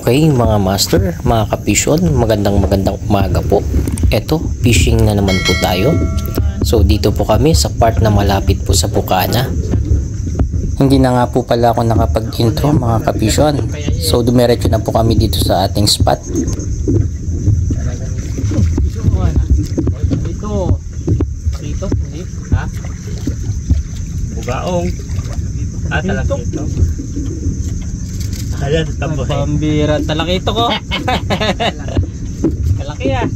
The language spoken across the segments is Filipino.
Okay mga master, mga kapisyon, magandang umaga po. Eto, fishing na naman po tayo. So dito po kami sa part na malapit po sa Bukana. Hindi na nga po pala ako nakapag-intro mga kapisyon. So dumiretso na po kami dito sa ating spot. Dito, hindi? Ha? Bugaong. Talakito. Ayan, tapos. Pambira, talakito ko. Kalaki ah.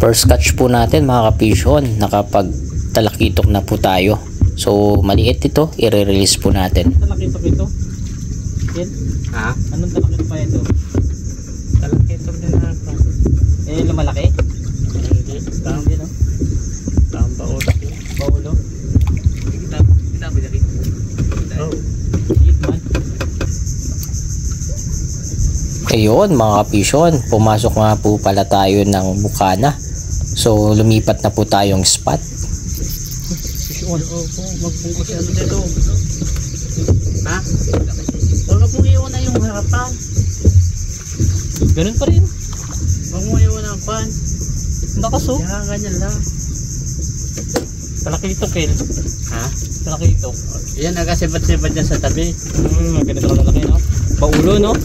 First catch po natin mga kapisyon, nakapag talakitok na po tayo. So maliit ito, i-release po natin. Talakito ito. Yan. Ha? Anong talakito pa ito? Talakito din natin. Eh, lumalaki? Hindi. Hindi no? Tamba ulo. Paulo? Kita ba dali? Oh. Hit man. Ayun mga kapisyon, pumasok nga po pala tayo ng Bukana. So lumipat na po tayong spot. Magpungkos yan dito. Ha? Huwag ka pong iwan na yung harapan. Ganun pa rin. Huwag mo iwan ang pan. Nakaso. Yan, ganyan lang. Talakito, Kel. Ha? Talakito. Yan, nagasibat-sibat dyan sa tabi. Ganito kalaki no? Paulo no?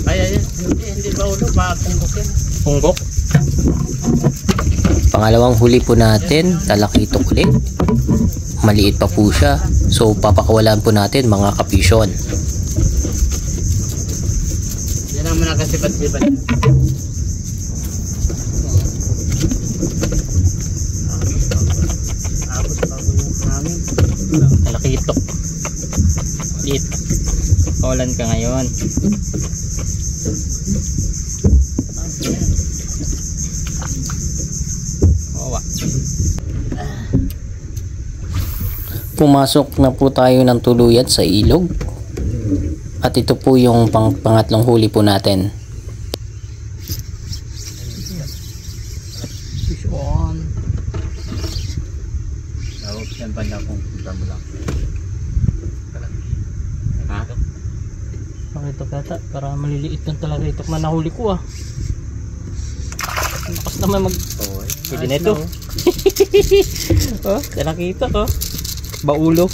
Ay, ayan. Hindi ba ulo? Mapungkos yan. Punggok. Pangalawang huli po natin, talakitok ulit. Maliit pa po siya. So papakawalan po natin mga kapisyon. Yan naman nagasibat-sibat. Talakitok. Liit. Kawalan ka ngayon. Owa. Pumasok na po tayo ng tuluyan sa ilog. At ito po yung pangatlong huli po natin. Fish on. Tawag yan pa niya kung punta mo lang. Ha? Pakito kata. Para maliliit ng talakitok na nahuli ko ah. Lakas naman mag... Pwede na ito. Oh, talakitok oh. Baulo.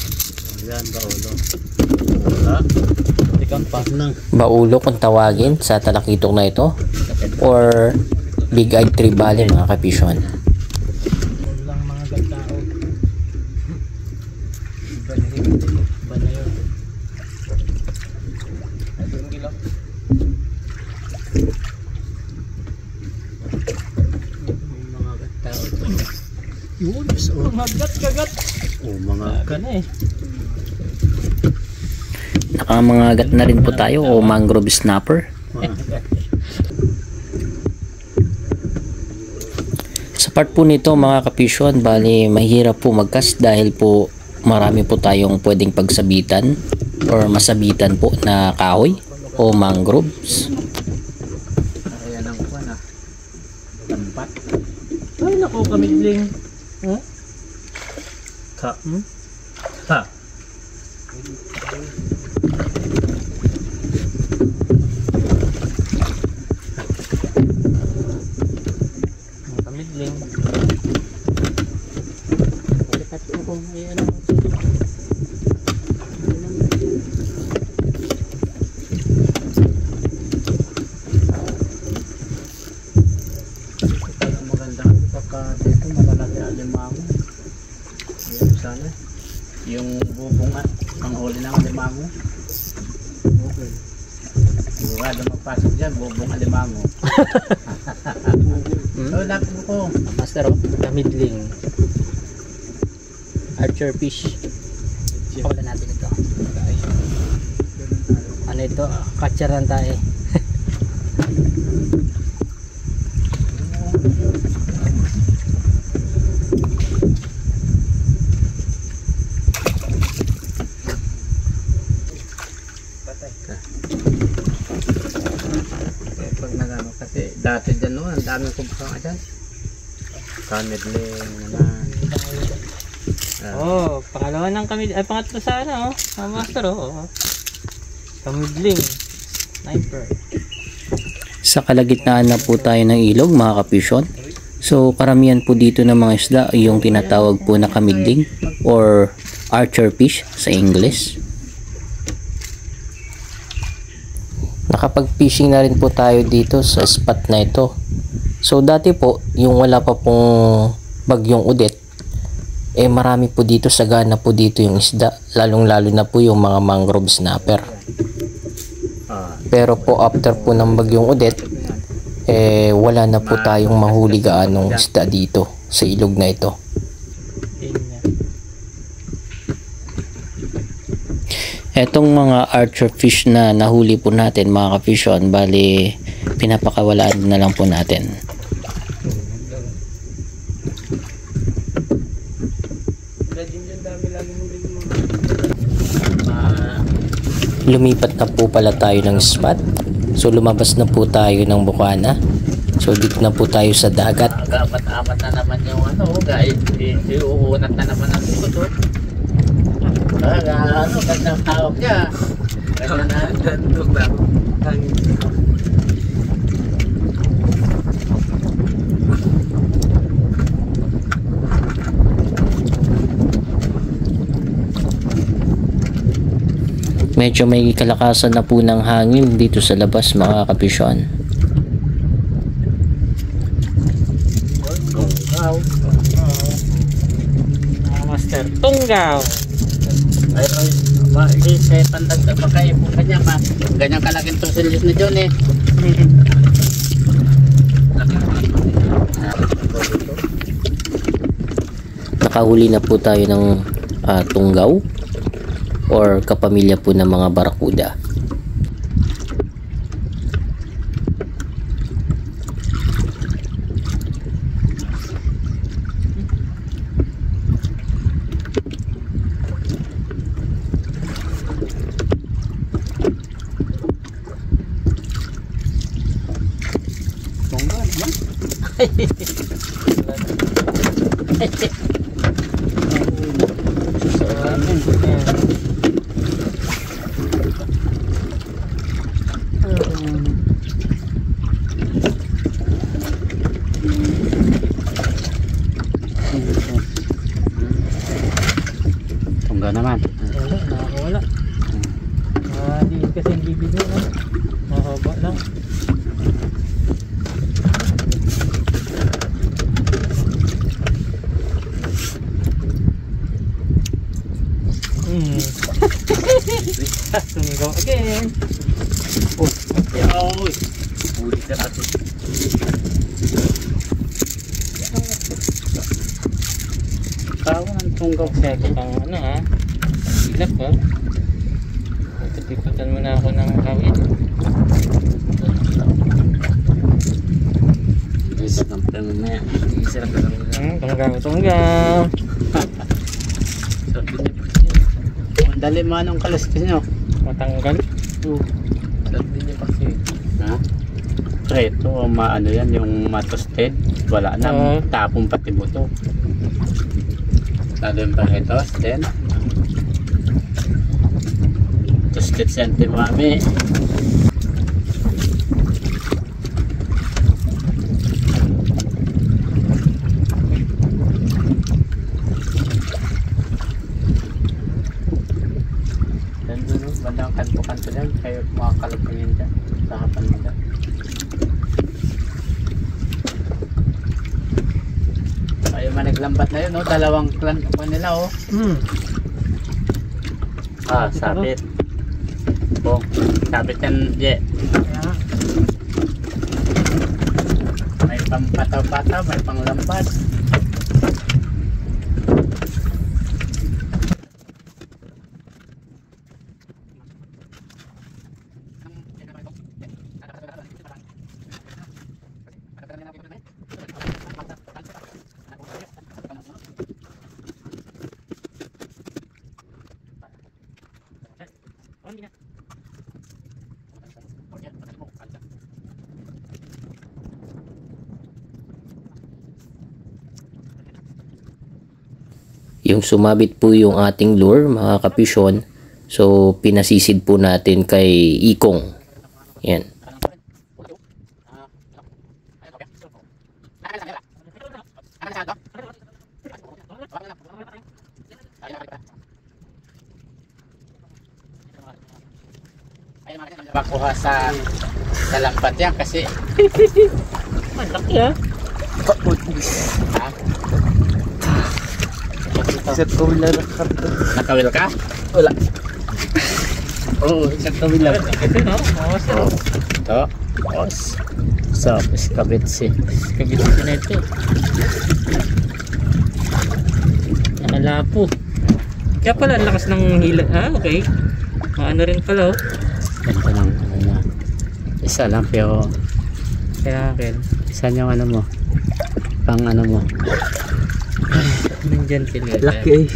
Ayan, baulo. Wala. Tikang pa. Baulo kung tawagin sa talakitok na ito. Or big-eyed tribale mga kapisyon. Walang mga gandao. Iba na yun. Ito yung kilo. Yung mga gandao. Yun, mga gat-kagat. Oh, mga Gana eh. Nakamangagat na rin po tayo o mangrove snapper. Sa part po nito mga kapisyon, bali mahirap po magcast dahil po marami po tayong pwedeng pagsabitan or masabitan po na kahoy o mangroves. Ayan ang kuwan ah. Lampat. Ay naku, kamidling. Huh? Ka. Ha. Kamidling. Lipat ko kung may ano. Maganda pagka dito malalaki alimango. Ayan sana. Yung bubong at ang huli ng alimango. Okay. Sigurado magpasok dyan, bubong alimango. So, lapin ko. Master oh, kamidling. Archer fish. Pakawalan natin ito. Ano ito? Catcheran tayo. Pag nagano kasi dati dyan noon, ang dami kong baka dyan. Kamidling naman. Oh, pangalawa ng kamidling. Ay, pangatlo sa ano oh. Master oh. Kamidling. Sniper. Sa kalagitnaan na po tayo ng ilog mga kapisyon. So karamihan po dito ng mga isda ay yung tinatawag po na kamigding or archer fish sa English. Nakapag-fishing na rin po tayo dito sa spot na ito. So dati po yung wala pa pong bagyong Odette, marami po dito, sagana po dito yung isda, lalong lalo na po yung mga mangrove snapper. Pero po after po ng bagyong Odette, wala na po tayong mahuli gaanong isda dito sa ilog na ito. Etong mga archer fish na nahuli po natin mga ka-fishon, bali pinapakawalaan na lang po natin. Lumipat na po pala tayo ng spot. So lumabas na po tayo ng Bukana. So dito na po tayo sa dagat. Amat-amat na naman yung ano, guys. Iuunat na naman ang likod. Ano, gandang tawag niya. Ganda na. Gandog na. Medyo may kalakasan na po ng hangin dito sa labas mga kapisyon. Tunggaw. Master Tunggaw. Ay, kasi pandagdag pa kayo po kanya ma. Ganyan kalaking torsilyos na dyan eh. Nakahuli na po tayo ng tunggaw or kapamilya po ng mga barakuda. Tungga naman. Wala, nakakawala. Di kasi yung bibig mo, mahaba lang. Tunggaw again. Yaoy. Huli ka kasi. Kawan ang tunggaw. Sagot ang ano ha. Silap ha. Tutipatan mo na ako ng kawit. Isip ng pera na yan. Isip ka lang. Tunggaw. Sabi niya pa siya. Dali man ang kalaskas nyo. Matanggal. Sabi niya pa siya. Ha? Preto, maano yan, yung matosted. Wala na, tapong pati buto. Lalo yung pakitos, then toasted sente mami. Bandang kanto-kanto dyan, kayo mga kalapangin dyan, sa hapan nila. Ay, managlambat na yun, no? Dalawang clan pa nila, oh. Sabit. Oh, sabit yan, Je. May pampataw-pataw, may panglambat. Yung sumabit po yung ating lure mga kapisyon, so pinasisid po natin kay Ikong. Yan. Makuha sa lampat yan kasi Malaki ah. ha? Isang kawila na karto. Nakawil ka? Wala. Oo, isang kawil lang. Ito no? Oo, sir. Ito. Os. So, kabit si. Kagitin na ito. Nakalapo. Kaya pala, ang lakas ng hila. Ah, okay. Maano rin pala oh. Ganito lang. Ano na. Isa lang pero Kaya akin. saan yung ano mo? Pang ano mo? Nandyan sila. Laki.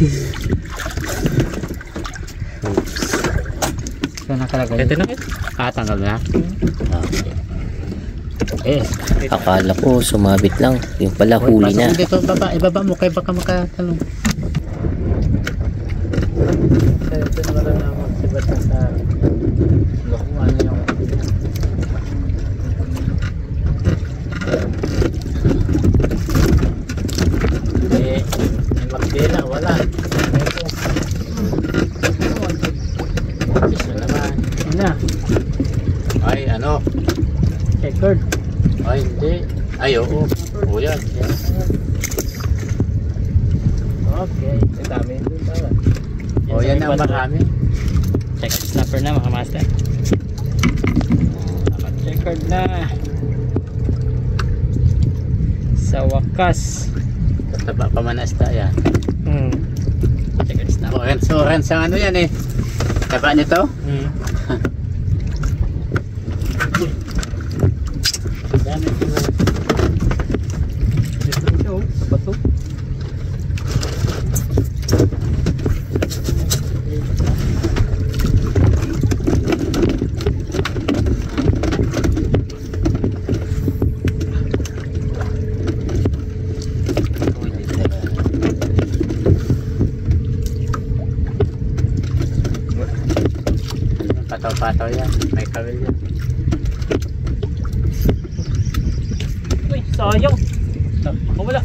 So, nakalagay. Ito na ito. Tanggal na? Okay. Eh, Akala ko sumabit lang. Yung pala huli na. dito, baba, ibaba mo kay baka makatalong. Ito na wala na magsibat sa lokuhan na yung may magdela, wala. Ito. Isa naman. Na. Ay, ano? Checkered. Ay, hindi. Ay, oo. Oo yan. Okay. Ang dami din pala. Oo, yan ang marami. Checkered snapper na mga master. Checkered na. Sa wakas. Taba pa man asta yan. Checkered snapper. Orange ang ano yan eh. Taba nito? Dami ko na. Dito siya oh. Bato. Pataw-pataw yan. May kawil yan. Uy, sayang. Wala.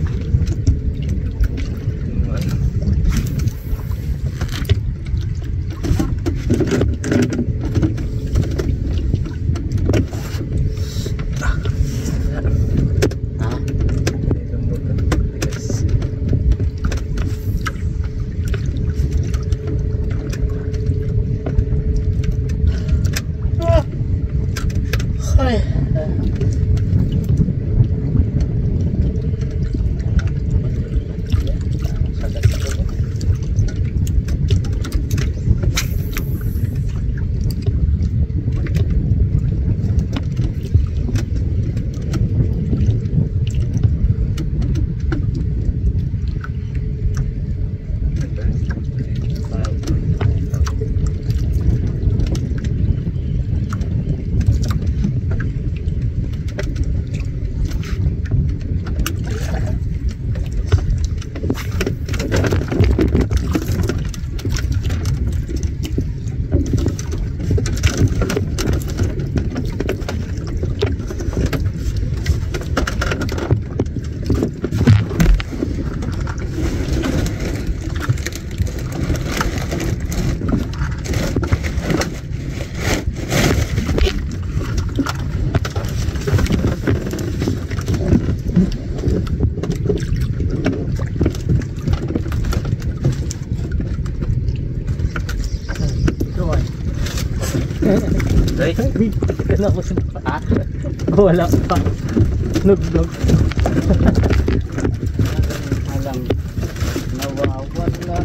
Ha? Ay. Ay, na ako sa paa. Wala pa. Nugnog. Alam. Nawawala.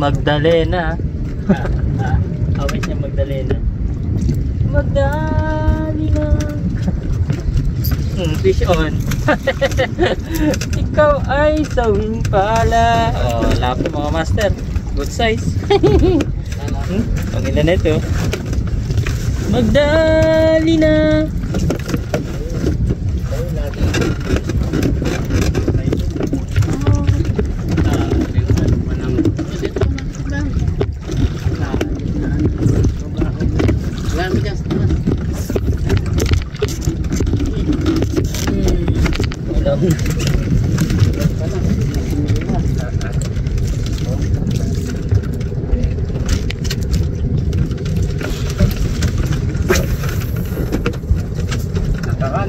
Magdalena. Awit niya Magdalena. Magdalena. Fish on. Ikaw ay sawing pala. Oh, lapo mga master. Good size. Ang ilan na ito. Magdalena.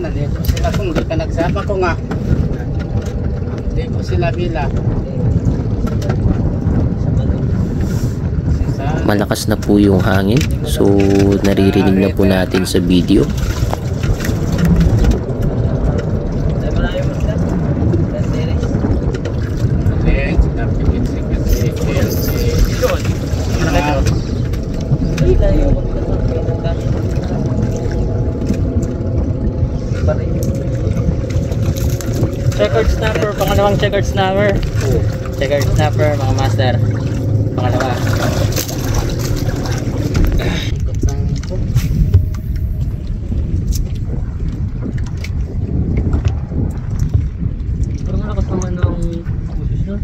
Nandito sila kung di ka nagsama ko nga. Hindi ko sila bila. Malakas na po yung hangin, so naririnig na po natin sa video. Checkered snapper, pangalawang checkered snapper. Checkered snapper mga master. Pangalawa. Parang malakas naman ng pusis doon.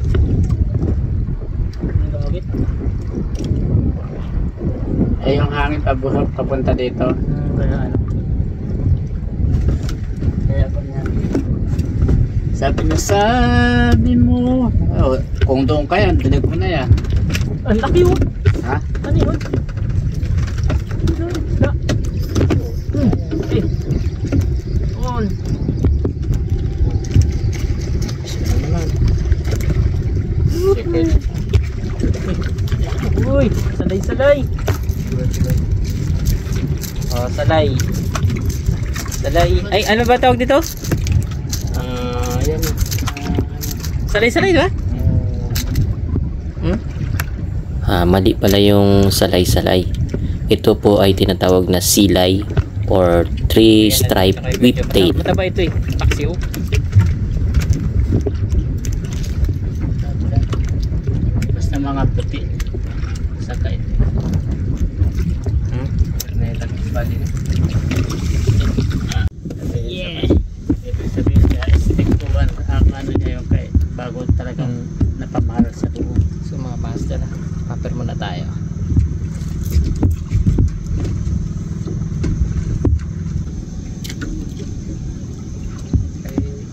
Eh yung hangin papunta dito. Kaya ano. Kaya pa niya. Sabi mo. Oh, kung doon kaya, dinig mo na yan. Ang laki yun. Ha? Ano yun? Eh. On. Ano naman? Uy, salay. Oh, salay. Ay, ano ba tawag dito? Ayan. Salay, di ba? Mali pala yung salay-salay. Ito po ay tinatawag na silay or three-stripe whiptail. Mataba ito eh. Paksiw. Basta mga puti. Saka ito. May tagbali na. Yeah. Ibig sabihin niya, stick to one. Ang ano niya yung kay bago talagang napamahal sa buo. So mga master, paper muna tayo.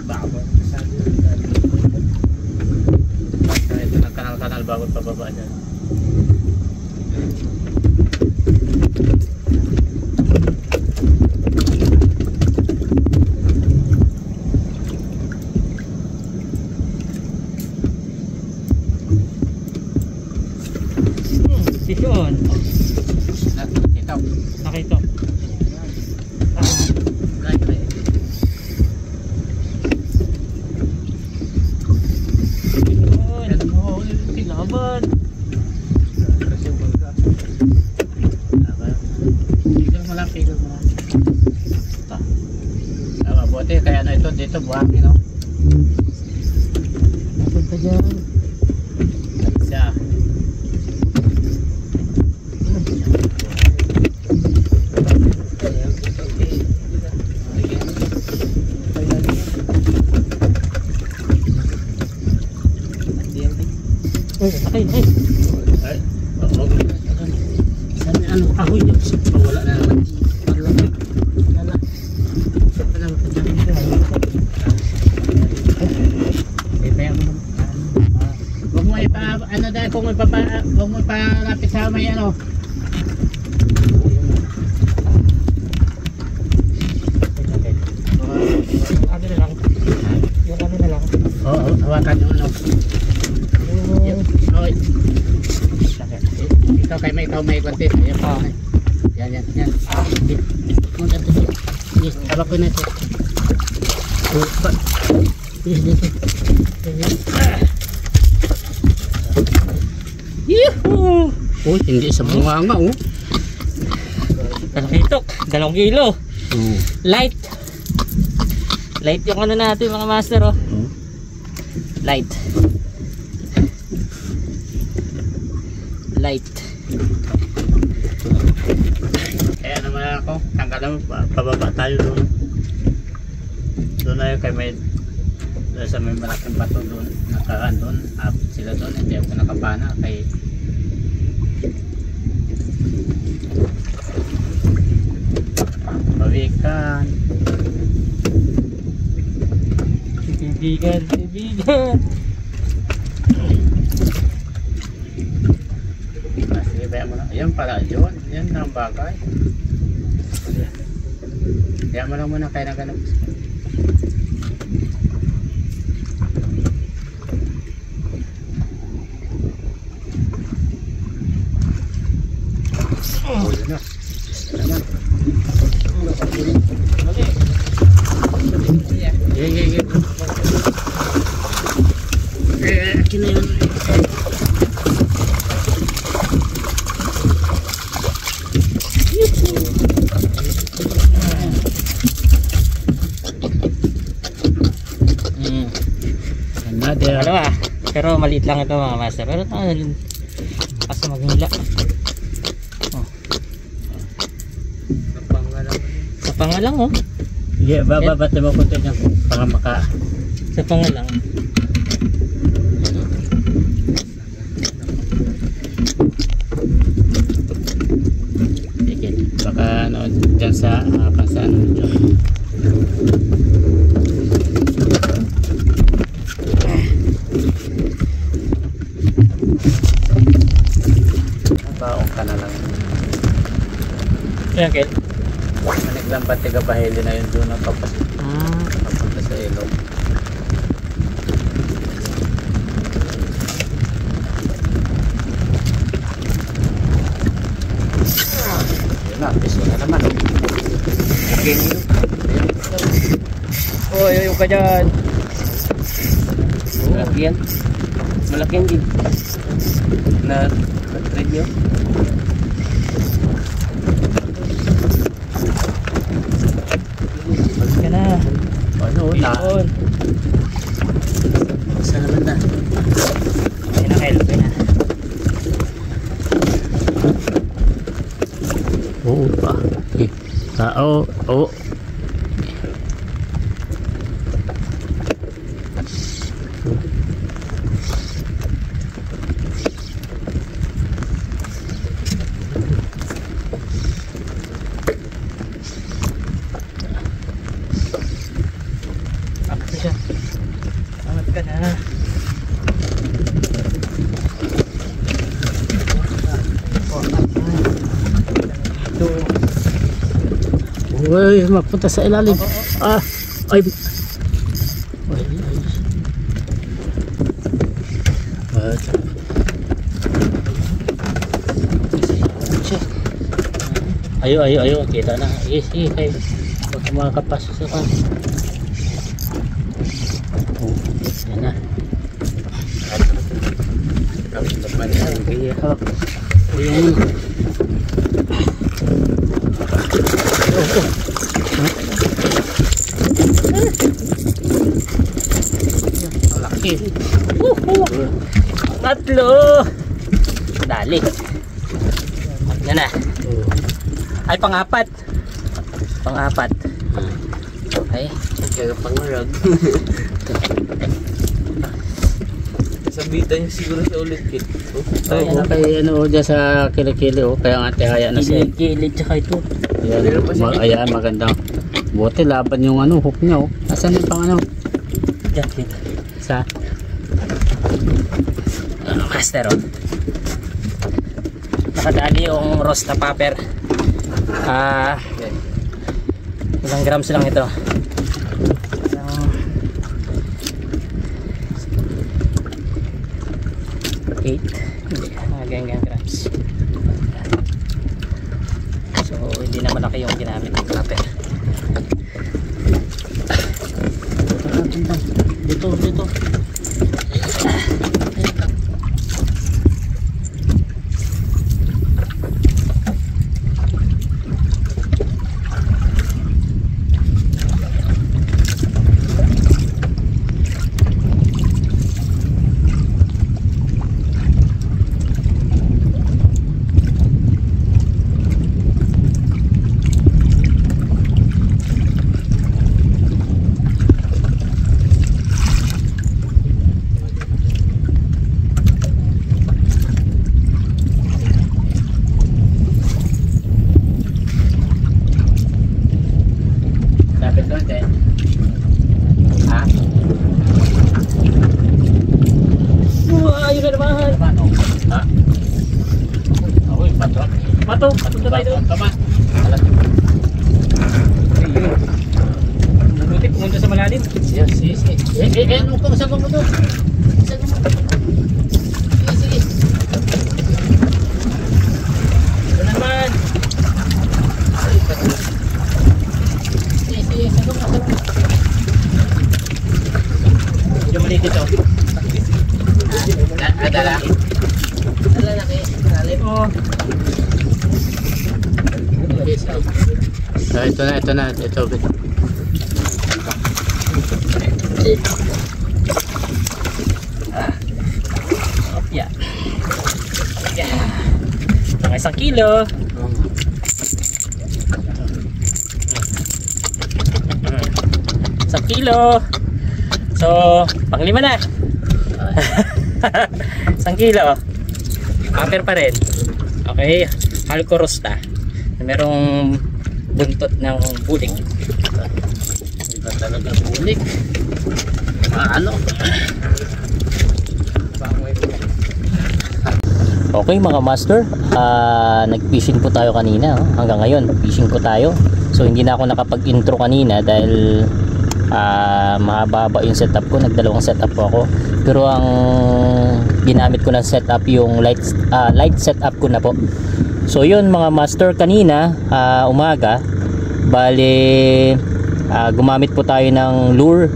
Bago sabi ito ng kanal bago pababa dyan. Sisyon. Nakito. Laban. Pigil mo lang. Buti kaya ano ito dito buhangin no. Napunta dyan. Siya. Ay, sabi ano ahoy niya wala na naman. Ano dahil kung huwag mo ipalapit sa may ano. Ano na lang. Yung ano na lang. Oo, hawakan yung ano. Oy. Ikaw kay may konti. Ayan pa. Yan. Yes, habak ko na ito. Yes, dito. Yuhuu! Oh, hindi sa bunganga oh. Hitok, 2 kilo. Oh. Light. Light yung ano natin mga master oh. Oh. Light. Light. Kaya naman ako, tanggalan mo, pababa tayo doon. Doon na yung kay may, doon sa may malaking bato doon, nakaan doon, abot sila doon, hindi ako nakapana kay pawikan. Bibigan, bibigan. Sige, bayan mo na. Ayan pala yun, yan ang bagay. Kaya mo lang muna kaya na ganun. Oh, yun na. Naman. Sige. Akin na yun. Another. Ano ah, pero maliit lang ito mga master. Pero kasi maghila. Sa pangalang oh. Yeah, bababati mo konti niya para maka. Sa pangalang. Sige, baka ano dyan sa pansaan dyan. Baong ka na lang. Ayan, Kel. Maniglang patiga bahili na yun doon ang papunta sa ilog. Yun na, piso na naman. Okay. Oh, yung ka dyan. Malaki yan. Malaki yan din. Na trade yun. Balik ka na. Ano na? Ipon. Saan naman na? Ayun na, Kel. Ayun na. Oo pa. Eh, tao. Oo. Akit siya. Angat ka na. Ito. Uy, mapunta sa ilalim. Ah, ay. Ayo, kita na. Sige, kayo. Huwag makakapasok sa kan. Oh, yan na. Kami naman yan. Kaya hawak. Ayan. Malaki. Tatlo. Dali. Yan na. Ay, pang-apat. Pang-apat. Okay. Kaya pangarag. Sabitan niya siguro sa ulit kit. Oo, kay ano dyan sa kilikili oh, kaya nga tihaya na siya. Kilid tsaka ito. Ayan, ayan magandang. Buti laban yung ano, hook niya oh. Asan yung pang ano? Diyan, dito. Sa? Master oh. Nakadali yung roast na paper. Ilang grams lang ito. 8 hindi, ganyan grams. So hindi na malaki yung ginamit ng clapper. Dito. konti. Ha? Ayun na naman. Paano? Ha? Uy, pato. Pato na tayo doon. Tama. Ayun. Mabuti pumunta sa malalim. Yes, yes, yes. Ano kung saan mo doon? Saan mo? Sige, sige. Ito naman. Sige, sige. Saan mo? Medyo maliit ito. Dala. Dala na kayo. Lalim. Oh. Ito na. Ito. Yeah. Mga 1 kilo. Isang kilo. So, pang-5 na. 1 kilo. Upper pa rin. Okay. Alcorosta. Merong buntot ng bulik. Iba talaga bulik. Ano? Okay mga master, nag-fishing po tayo kanina, hanggang ngayon fishing po tayo. So hindi na ako nakapag-intro kanina dahil mahaba yung setup ko, nagdalawang setup po ako. Pero ang ginamit ko na setup yung light setup ko na po. So yun mga master, kanina umaga, bale gumamit po tayo ng lure.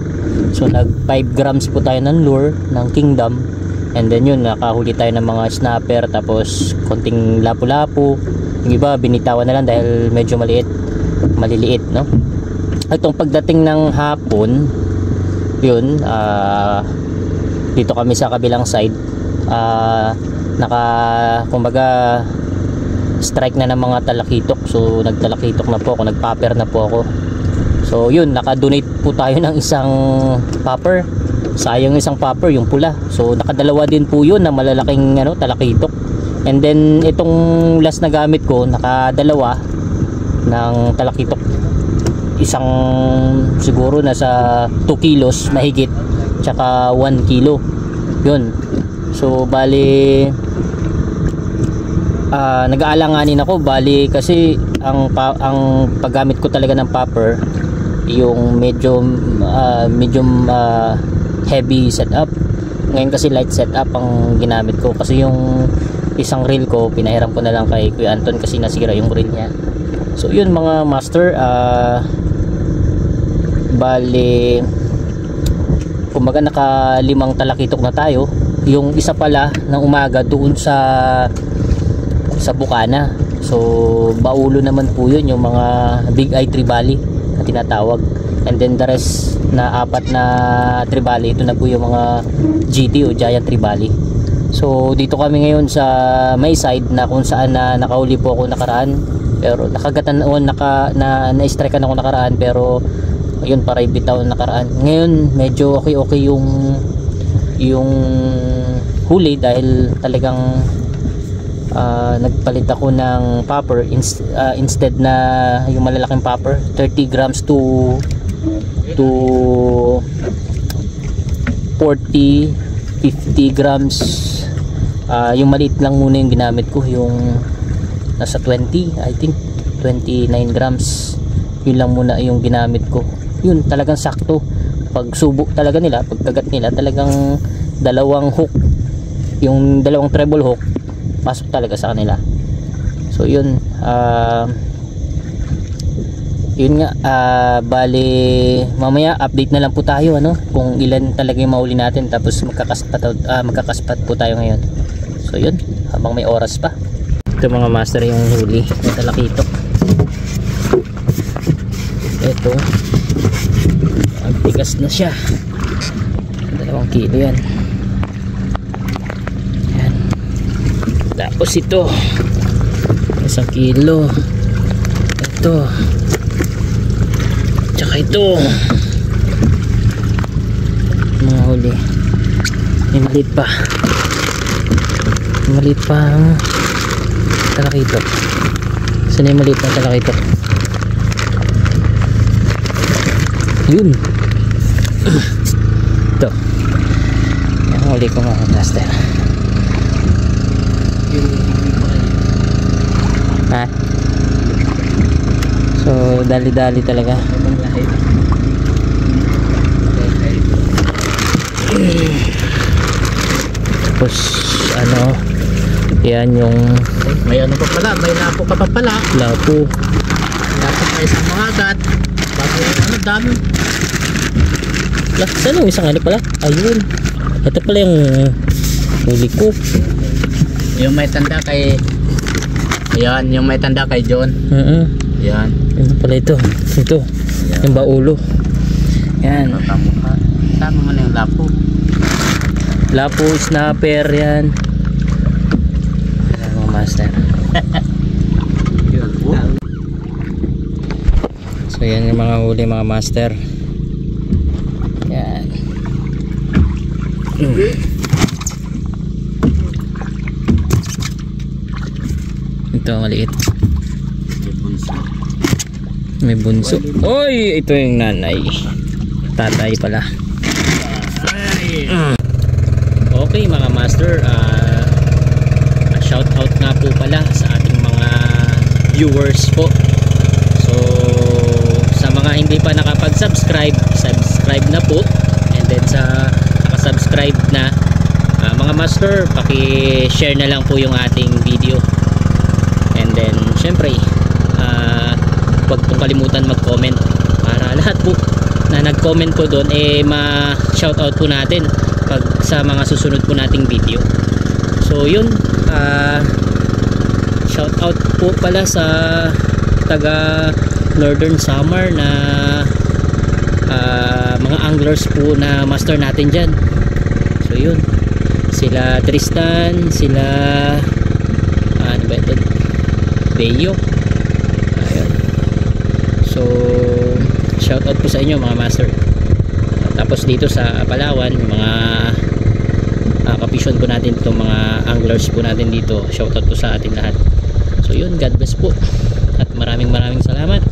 So nag 5 grams po tayo ng lure ng Kingdom. And then yun, nakahuli tayo ng mga snapper, tapos konting lapu-lapu. Yung iba binitawan na lang dahil medyo maliliit, no? Itong pagdating ng hapon, yun, dito kami sa kabilang side, kumbaga strike na ng mga talakitok. So nagtalakitok na po ako, nagpapper na po ako. So yun, naka-donate po tayo ng isang popper. Sayang isang popper, yung pula. So nakadalawa din po yun na malalaking talakitok. And then itong last na gamit ko, nakadalawa ng talakitok. Isang siguro nasa 2 kilos mahigit, tsaka 1 kilo. Yun. So bali nag-aalanganin ako, bali kasi ang paggamit ko talaga ng popper, yung medium heavy setup. Ngayon kasi light setup ang ginamit ko, kasi yung isang reel ko pinahiram ko na lang kay Kuya Anton kasi nasira yung reel niya. So yun mga master, bali kumbaga naka 5 talakitok na tayo. Yung isa pala ng umaga doon sa Bukana. So baulo naman po yun, yung mga big eye tribali na tinatawag. And then the rest na 4 na tribali, ito na po yung mga GT o giant tribali. So dito kami ngayon sa may side na kung saan na nakahuli po ako nakaraan, pero nakagatan na-strikean ako nakaraan, pero ayun, para ibitaw nakaraan. Ngayon medyo okay yung huli dahil talagang nagpalit ako ng popper instead na yung malalaking popper, 30 grams to 40, 50 grams. Yung maliit lang muna yung ginamit ko, yung nasa 20, I think 29 grams. Yun lang muna yung ginamit ko. Yun, talagang sakto. Pag subok talaga nila, pagkagat nila, talagang dalawang hook, yung dalawang treble hook pasok talaga sa kanila. So yun, yun nga, bali mamaya update na lang po tayo kung ilan talaga yung mahuli natin, tapos magkakaspat po tayo ngayon. So yun, habang may oras pa. Ito mga master, yung huli na talakitok. Ito, ang tigas na siya, 2 kilo yan. Tapos ito 1 kilo, ito, tsaka ito mga huli. May maliit pa ang talakitok. Saan yung maliit na talakitok? Yun. Ito. Yan, huli ko mga master. Ha? So, dali-dali talaga. Tapos, ano, yan yung May ano pa pala, may lapo ka pa pala. lapo. Lapo pa isang mga agat. Bago ano, dami. Saan yung isang ano pala? Ayun. Ito pala yung huli ko. Yung may tanda kay... Ayan, yung may tanda kay John. Ayan. Ano pala ito? Ito. Yung baulo. Yan. Kamukha. Tama mo na yung lapo. Lapo, snapper yan. Yan mga master. Yun. So yan yung mga huli mga master. Yan. Ito maliit. May bunso. Oy, ito yung nanay. Tatay pala. Okay mga master, shout out nga po pala sa ating mga viewers po. So sa mga hindi pa nakapag-subscribe, subscribe na po. And then sa nakasubscribe na mga master, paki-share na lang po yung ating video. And then syempre, huwag pong kalimutan mag-comment para lahat po na nag-comment po doon ma-shoutout po natin pag sa mga susunod po nating video. So yun, shoutout po pala sa taga Northern Samar na mga anglers po na master natin dyan. So yun, sila Tristan, sila ano ba ito, Beyo. Ayun. So shoutout po sa inyo mga master. Tapos dito sa Palawan, mga kapisyon po natin itong mga anglers po natin dito, shoutout po sa ating lahat. So yun, God bless po at maraming salamat.